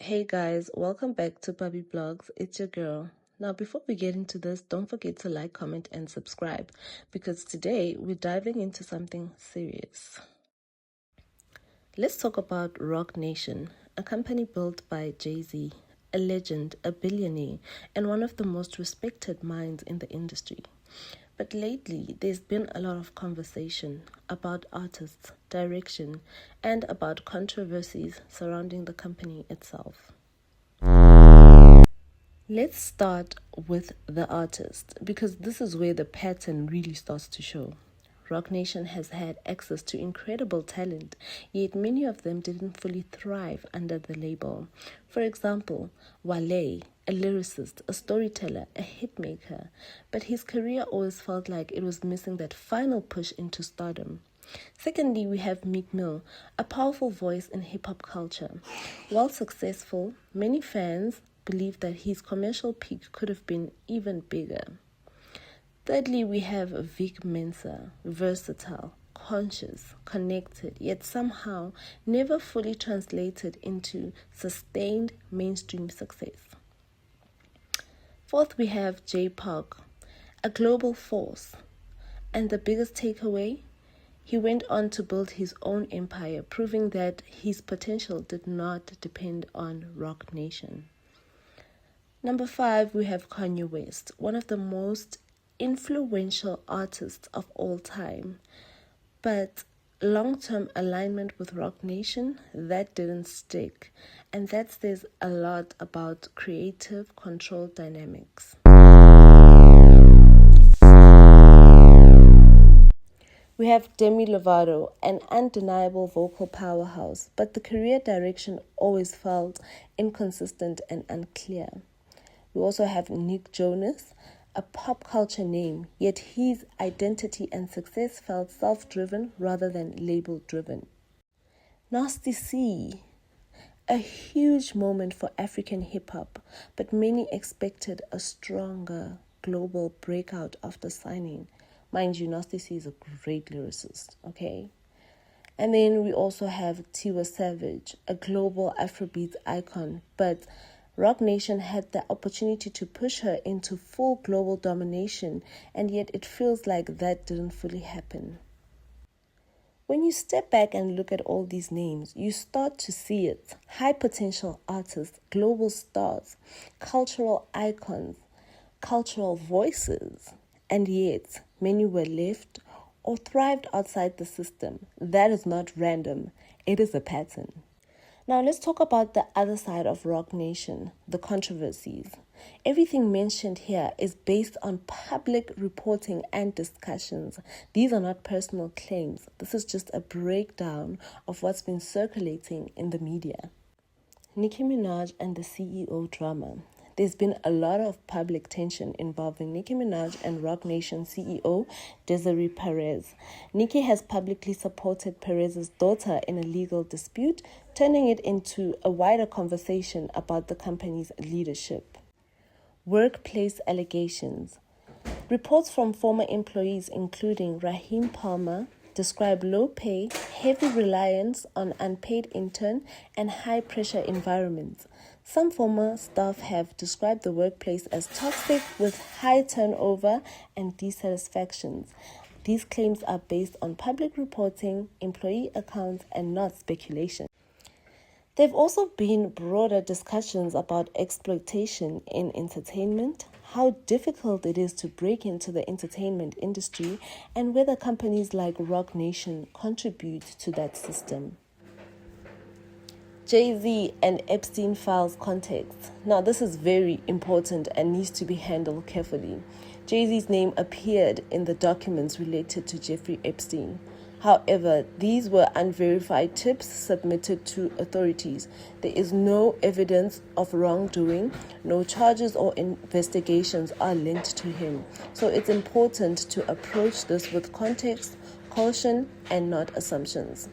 Hey guys, welcome back to Puppy Blogs. It's your girl. Now, before we get into this, don't forget to like, comment, and subscribe because today we're diving into something serious. Let's talk about Roc Nation, a company built by Jay-Z, a legend, a billionaire, and one of the most respected minds in the industry. But lately, there's been a lot of conversation about artists, direction, and about controversies surrounding the company itself. Let's start with the artist because this is where the pattern really starts to show. Roc Nation has had access to incredible talent, yet many of them didn't fully thrive under the label. For example, Wale, a lyricist, a storyteller, a hitmaker, but his career always felt like it was missing that final push into stardom. Secondly, we have Meek Mill, a powerful voice in hip-hop culture. While successful, many fans believe that his commercial peak could have been even bigger. Thirdly, we have Vic Mensa, versatile, conscious, connected, yet somehow never fully translated into sustained mainstream success. Fourth, we have Jay Park, a global force. And the biggest takeaway? He went on to build his own empire, proving that his potential did not depend on Roc Nation. Number 5, we have Kanye West, one of the most influential artists of all time. But long-term alignment with Roc Nation, that didn't stick. And that says a lot about creative control dynamics. We have Demi Lovato, an undeniable vocal powerhouse, but the career direction always felt inconsistent and unclear. We also have Nick Jonas, a pop culture name, yet his identity and success felt self-driven rather than label-driven. Nasty C, a huge moment for African hip-hop, but many expected a stronger global breakout after signing. Mind you, Nasty C is a great lyricist, okay? And then we also have Tiwa Savage, a global Afrobeat icon, but Roc Nation had the opportunity to push her into full global domination, and yet it feels like that didn't fully happen. When you step back and look at all these names, you start to see it. High potential artists, global stars, cultural icons, cultural voices, and yet many were left or thrived outside the system. That is not random, it is a pattern. Now let's talk about the other side of Roc Nation, the controversies. Everything mentioned here is based on public reporting and discussions. These are not personal claims. This is just a breakdown of what's been circulating in the media. Nicki Minaj and the CEO drama. There's been a lot of public tension involving Nicki Minaj and Roc Nation CEO Desiree Perez. Nicki has publicly supported Perez's daughter in a legal dispute, turning it into a wider conversation about the company's leadership. Workplace allegations. Reports from former employees, including Raheem Palmer, describe low pay, heavy reliance on unpaid intern, and high-pressure environments. Some former staff have described the workplace as toxic with high turnover and dissatisfactions. These claims are based on public reporting, employee accounts, and not speculation. There have also been broader discussions about exploitation in entertainment, how difficult it is to break into the entertainment industry, and whether companies like Roc Nation contribute to that system. Jay-Z and Epstein files context. Now, this is very important and needs to be handled carefully. Jay-Z's name appeared in the documents related to Jeffrey Epstein. However, these were unverified tips submitted to authorities. There is no evidence of wrongdoing. No charges or investigations are linked to him. So it's important to approach this with context, caution, and not assumptions.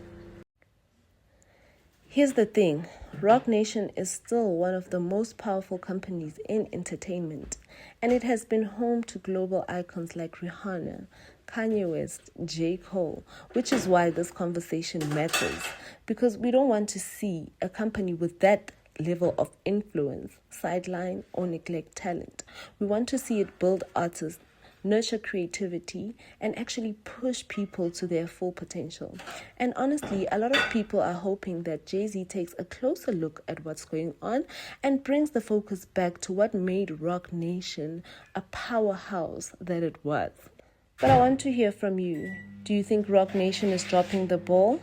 Here's the thing, Roc Nation is still one of the most powerful companies in entertainment, and it has been home to global icons like Rihanna, Kanye West, J. Cole, which is why this conversation matters, because we don't want to see a company with that level of influence, sideline, or neglect talent. We want to see it build artists, nurture creativity, and actually push people to their full potential. And honestly, a lot of people are hoping that Jay-Z takes a closer look at what's going on and brings the focus back to what made Roc Nation a powerhouse that it was. But I want to hear from you. Do you think Roc Nation is dropping the ball?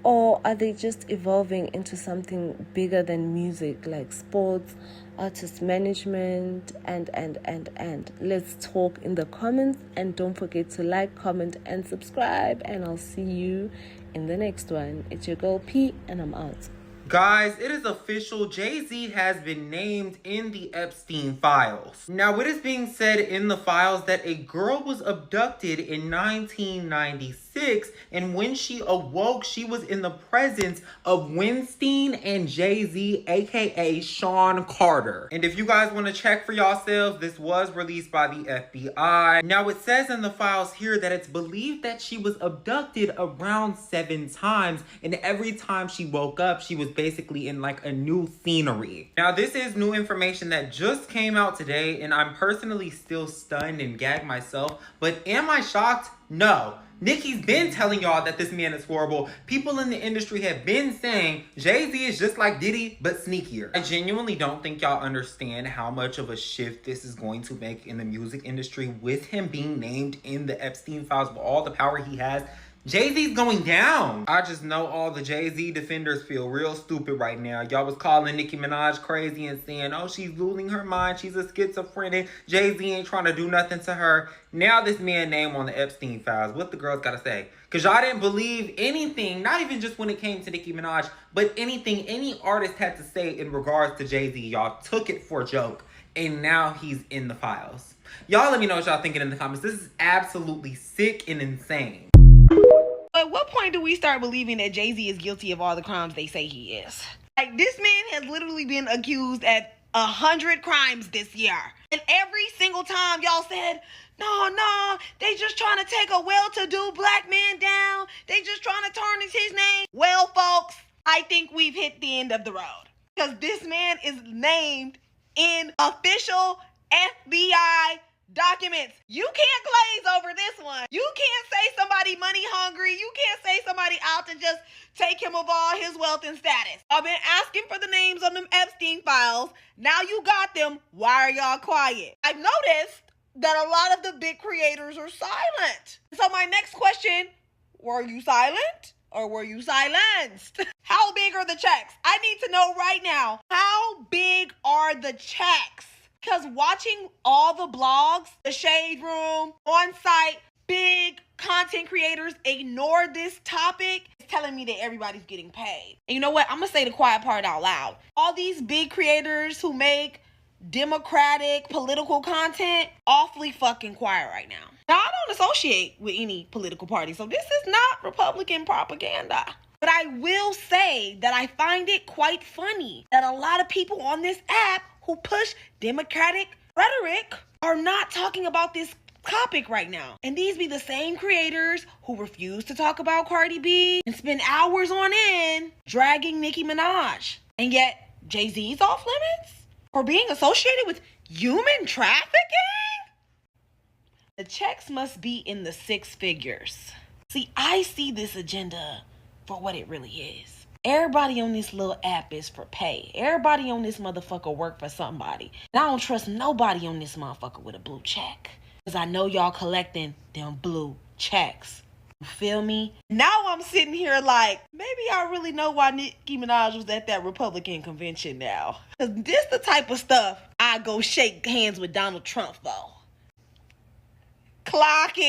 Or are they just evolving into something bigger than music, like sports, artist management, and? Let's talk in the comments, and don't forget to like, comment, and subscribe, and I'll see you in the next one. It's your girl P, and I'm out. Guys, it is official. Jay-Z has been named in the Epstein files. Now, it is being said in the files that a girl was abducted in 1996, and when she awoke, she was in the presence of Weinstein and Jay-Z, aka Sean Carter. And if you guys want to check for yourselves, this was released by the FBI. Now, it says in the files here that it's believed that she was abducted around 7 times, and every time she woke up, she was basically in like a new scenery. Now, this is new information that just came out today, and I'm personally still stunned and gagged myself. But am I shocked? No. Nicki's been telling y'all that this man is horrible. People in the industry have been saying Jay-Z is just like Diddy, but sneakier. I genuinely don't think y'all understand how much of a shift this is going to make in the music industry with him being named in the Epstein files with all the power he has. Jay-Z's going down. I just know all the Jay-Z defenders feel real stupid right now. Y'all was calling Nicki Minaj crazy and saying, oh, she's losing her mind. She's a schizophrenic. Jay-Z ain't trying to do nothing to her. Now this man name on the Epstein files. What the girls gotta say? Because y'all didn't believe anything, not even just when it came to Nicki Minaj, but anything any artist had to say in regards to Jay-Z. Y'all took it for a joke. And now he's in the files. Y'all let me know what y'all thinking in the comments. This is absolutely sick and insane. At what point do we start believing that Jay-Z is guilty of all the crimes they say he is? Like, this man has literally been accused at 100 crimes this year. And every single time y'all said, no, they just trying to take a well-to-do black man down. They just trying to tarnish his name. Well, folks, I think we've hit the end of the road. Because this man is named in official FBI documents. You can't glaze over this one. You can't say somebody money hungry. You can't say somebody out to just take him of all his wealth and status. I've been asking for the names on them Epstein files. Now you got them. Why are y'all quiet? I've noticed that a lot of the big creators are silent. So my next question, were you silent or were you silenced? How big are the checks? I need to know right now. How big are the checks? Because watching all the blogs, the Shade Room, On Site, big content creators ignore this topic, it's telling me that everybody's getting paid. And you know what? I'm going to say the quiet part out loud. All these big creators who make democratic political content, awfully fucking quiet right now. Now, I don't associate with any political party, so this is not Republican propaganda. But I will say that I find it quite funny that a lot of people on this app who push democratic rhetoric are not talking about this topic right now. And these be the same creators who refuse to talk about Cardi B and spend hours on end dragging Nicki Minaj. And yet Jay-Z's off limits for being associated with human trafficking? The checks must be in the 6 figures. See, I see this agenda for what it really is. Everybody on this little app is for pay. Everybody on this motherfucker work for somebody. And I don't trust nobody on this motherfucker with a blue check. Because I know y'all collecting them blue checks. You feel me? Now I'm sitting here like, maybe I really know why Nicki Minaj was at that Republican convention now. Because this the type of stuff I go shake hands with Donald Trump for. Clock it.